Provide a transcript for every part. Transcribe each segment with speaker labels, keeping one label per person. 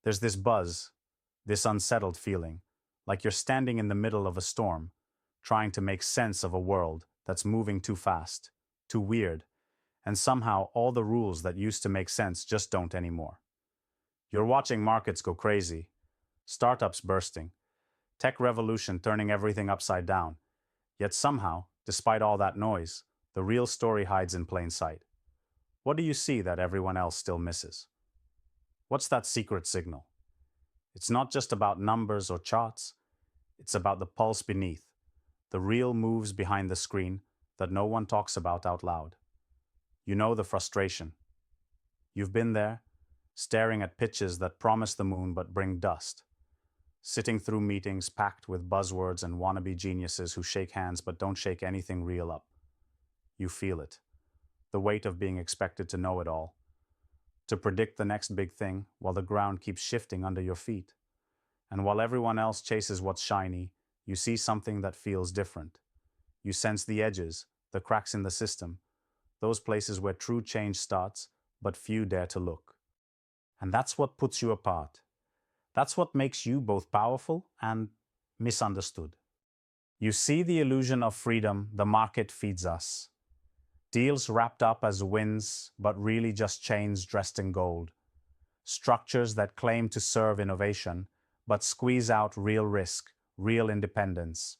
Speaker 1: There's this buzz, this unsettled feeling, like you're standing in the middle of a storm, trying to make sense of a world that's moving too fast, too weird, and somehow all the rules that used to make sense just don't anymore. You're watching markets go crazy, startups bursting, tech revolution turning everything upside down. Yet somehow, despite all that noise, the real story hides in plain sight. What do you see that everyone else still misses? What's that secret signal? It's not just about numbers or charts, it's about the pulse beneath, the real moves behind the screen that no one talks about out loud. You know the frustration. You've been there, staring at pitches that promise the moon but bring dust, sitting through meetings packed with buzzwords and wannabe geniuses who shake hands but don't shake anything real up. You feel it, the weight of being expected to know it all, to predict the next big thing while the ground keeps shifting under your feet. And while everyone else chases what's shiny, you see something that feels different. You sense the edges, the cracks in the system, those places where true change starts, but few dare to look. And that's what puts you apart. That's what makes you both powerful and misunderstood. You see the illusion of freedom the market feeds us. Deals wrapped up as wins, but really just chains dressed in gold. Structures that claim to serve innovation, but squeeze out real risk, real independence.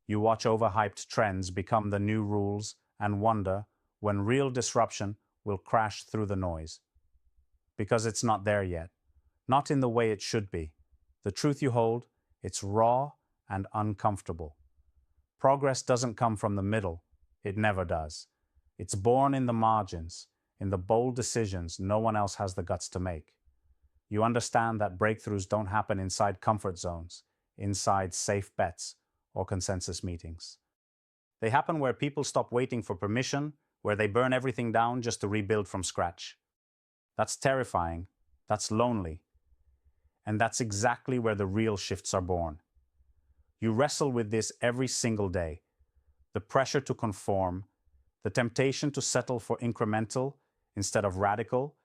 Speaker 1: You watch overhyped trends become the new rules and wonder when real disruption will crash through the noise. Because it's not there yet, not in the way it should be. The truth you hold, it's raw and uncomfortable. Progress doesn't come from the middle, it never does. It's born in the margins, in the bold decisions no one else has the guts to make. You understand that breakthroughs don't happen inside comfort zones, inside safe bets or consensus meetings. They happen where people stop waiting for permission, where they burn everything down just to rebuild from scratch. That's terrifying, that's lonely, and that's exactly where the real shifts are born. You wrestle with this every single day. The pressure to conform, the temptation to settle for incremental instead of radical,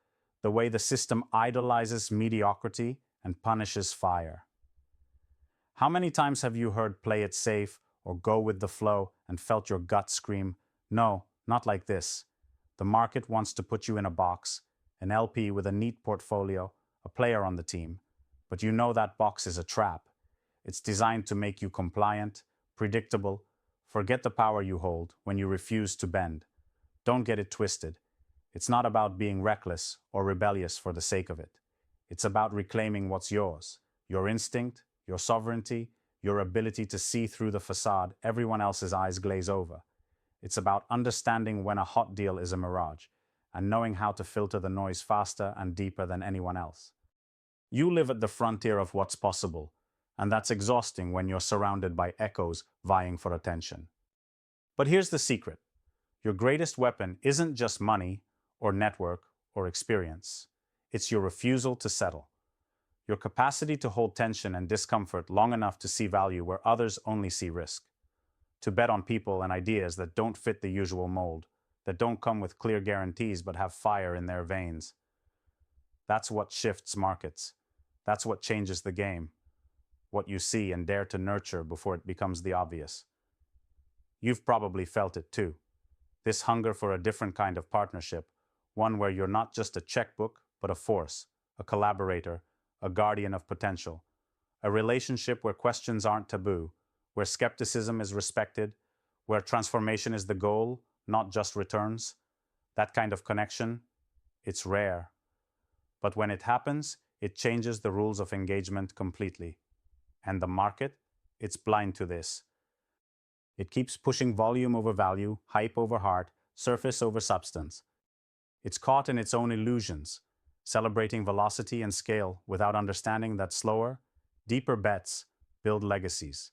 Speaker 1: the way the system idolizes mediocrity and punishes fire. How many times have you heard play it safe or go with the flow and felt your gut scream, no, not like this. The market wants to put you in a box, an LP with a neat portfolio, a player on the team. But you know that box is a trap. It's designed to make you compliant, predictable. Forget the power you hold when you refuse to bend. Don't get it twisted. It's not about being reckless or rebellious for the sake of it. It's about reclaiming what's yours, your instinct, your sovereignty, your ability to see through the facade everyone else's eyes glaze over. It's about understanding when a hot deal is a mirage and knowing how to filter the noise faster and deeper than anyone else. You live at the frontier of what's possible, and that's exhausting when you're surrounded by echoes vying for attention. But here's the secret. Your greatest weapon isn't just money or network or experience. It's your refusal to settle. Your capacity to hold tension and discomfort long enough to see value where others only see risk. To bet on people and ideas that don't fit the usual mold, that don't come with clear guarantees but have fire in their veins. That's what shifts markets. That's what changes the game. What you see and dare to nurture before it becomes the obvious. You've probably felt it too. This hunger for a different kind of partnership, one where you're not just a checkbook, but a force, a collaborator, a guardian of potential. A relationship where questions aren't taboo, where skepticism is respected, where transformation is the goal, not just returns. That kind of connection, it's rare. But when it happens, it changes the rules of engagement completely. And the market, it's blind to this. It keeps pushing volume over value, hype over heart, surface over substance. It's caught in its own illusions, celebrating velocity and scale without understanding that slower, deeper bets build legacies,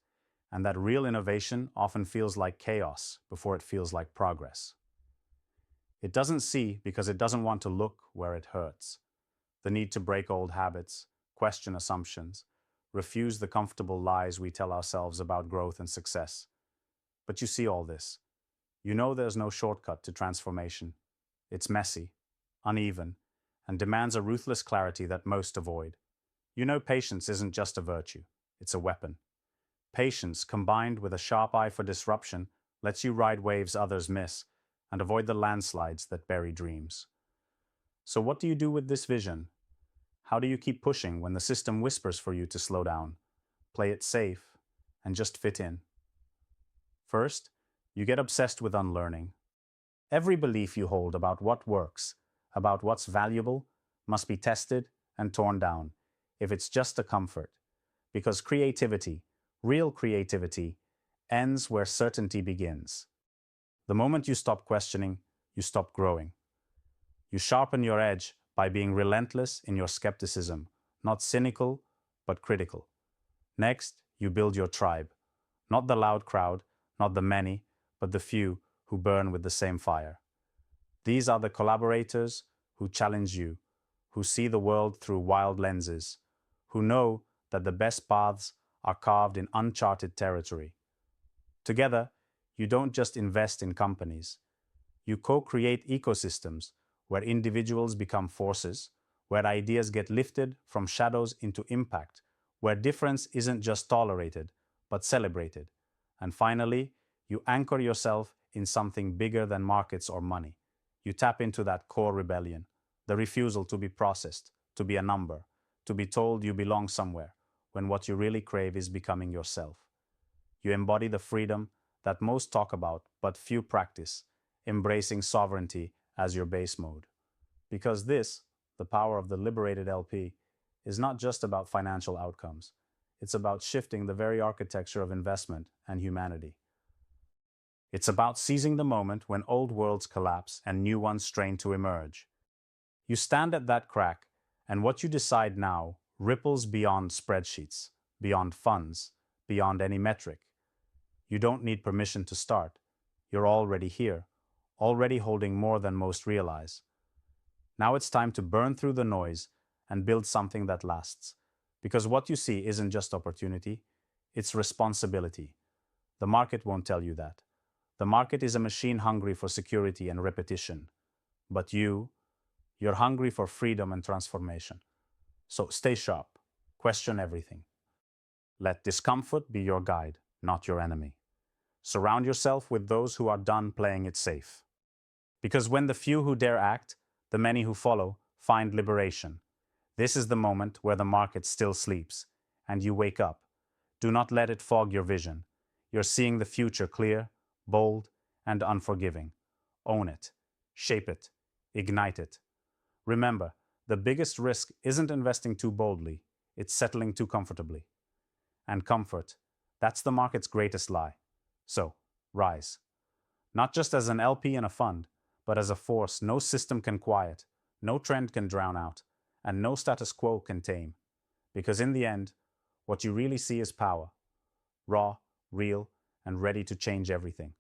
Speaker 1: and that real innovation often feels like chaos before it feels like progress. It doesn't see because it doesn't want to look where it hurts. The need to break old habits, question assumptions, refuse the comfortable lies we tell ourselves about growth and success. But you see all this. You know there's no shortcut to transformation. It's messy, uneven, and demands a ruthless clarity that most avoid. You know, patience isn't just a virtue, it's a weapon. Patience, combined with a sharp eye for disruption, lets you ride waves others miss and avoid the landslides that bury dreams. So, what do you do with this vision? How do you keep pushing when the system whispers for you to slow down, play it safe, and just fit in? First, you get obsessed with unlearning. Every belief you hold about what works, about what's valuable, must be tested and torn down, if it's just a comfort. Because creativity, real creativity, ends where certainty begins. The moment you stop questioning, you stop growing. You sharpen your edge by being relentless in your skepticism, not cynical, but critical. Next, you build your tribe. Not the loud crowd, not the many, but the few who burn with the same fire. These are the collaborators who challenge you, who see the world through wild lenses, who know that the best paths are carved in uncharted territory. Together, you don't just invest in companies. You co-create ecosystems where individuals become forces, where ideas get lifted from shadows into impact, where difference isn't just tolerated, but celebrated. And finally, you anchor yourself in something bigger than markets or money. You tap into that core rebellion, the refusal to be processed, to be a number, to be told you belong somewhere, when what you really crave is becoming yourself. You embody the freedom that most talk about but few practice, embracing sovereignty as your base mode. Because this, the power of the liberated LP, is not just about financial outcomes. It's about shifting the very architecture of investment and humanity. It's about seizing the moment when old worlds collapse and new ones strain to emerge. You stand at that crack, and what you decide now ripples beyond spreadsheets, beyond funds, beyond any metric. You don't need permission to start. You're already here, already holding more than most realize. Now it's time to burn through the noise and build something that lasts. Because what you see isn't just opportunity, it's responsibility. The market won't tell you that. The market is a machine hungry for security and repetition. But you're hungry for freedom and transformation. So stay sharp. Question everything. Let discomfort be your guide, not your enemy. Surround yourself with those who are done playing it safe. Because when the few who dare act, the many who follow, find liberation. This is the moment where the market still sleeps, and you wake up. Do not let it fog your vision. You're seeing the future clear, bold, and unforgiving. Own it, shape it, ignite it. Remember, the biggest risk isn't investing too boldly, it's settling too comfortably. And comfort, that's the market's greatest lie. So, rise. Not just as an LP in a fund, but as a force no system can quiet, no trend can drown out, and no status quo can tame. Because in the end, what you really see is power, raw, real, and ready to change everything.